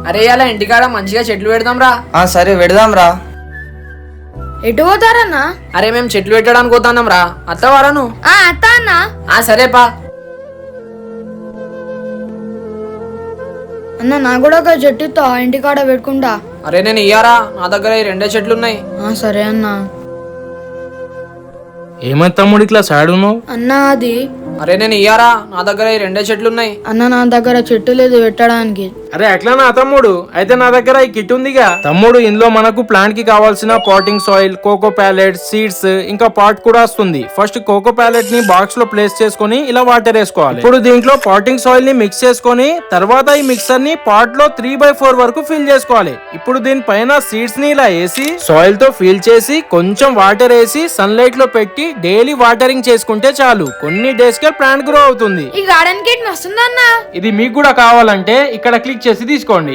అరే అలా ఇంటికాడ మంచిగా చెట్లు పెడదాం రా. సరే పెడదాం రా. ఎటు పోతారన్నా? అరే మేము చెట్లు పెట్టడానికి పోతాన్నాం రా, అత్తవారా నువ్వు? అత్త అన్నా. సరేపా. అన్న నాకు కూడా ఒక చెట్టుతో ఇంటికాడ పెట్టుకుంటా. అరే నేను ఇయ్యారా, నా దగ్గర ఈ 2 చెట్లు ఉన్నాయి. సరే అన్నా. ఏమైంది తమ్ముడు ఇట్లా సాడ్ ఉన్నావు? అన్నా అది అరే నేను ఇయ్యారా, నా దగ్గర ఈ 2 చెట్లు ఉన్నాయి. అన్న నా దగ్గర చెట్టు లేదు పెట్టడానికి. అరే అట్లా నా తమ్ముడు, అయితే నా దగ్గర ఈ కిట్ ఉందిగా తమ్ముడు. ఇందులో మనకు ప్లాంట్ కి కావాల్సిన potting soil, coco pellet, seeds, ఇంకా పాట్ కూడా వస్తుంది. ఫస్ట్ కోకో ప్యాలెట్ ని బాక్స్ లో ప్లేస్ చేసుకొని ఇలా వాటర్ వేసుకోవాలి. ఇప్పుడు దీంట్లో పాటింగ్ సాయిల్ ని మిక్స్ చేసుకొని తర్వాత ఈ మిక్సర్ ని పాట్ లో 3/4 వరకు ఫిల్ చేసుకోవాలి. ఇప్పుడు దీనిపైన సీడ్స్ ని ఇలా వేసి సాయిల్ తో ఫిల్ చేసి కొంచెం వాటర్ వేసి సన్ లైట్ లో పెట్టి డైలీ వాటరింగ్ చేసుకుంటే చాలు, కొన్ని డేస్ కే ప్లాంట్ గ్రో అవుతుంది. ఈ గార్డెన్ కిట్ మస్తుందన్నా. ఇది మీకు కూడా కావాలంటే ఇక్కడ క్లిక్ చేసి తీసుకోండి.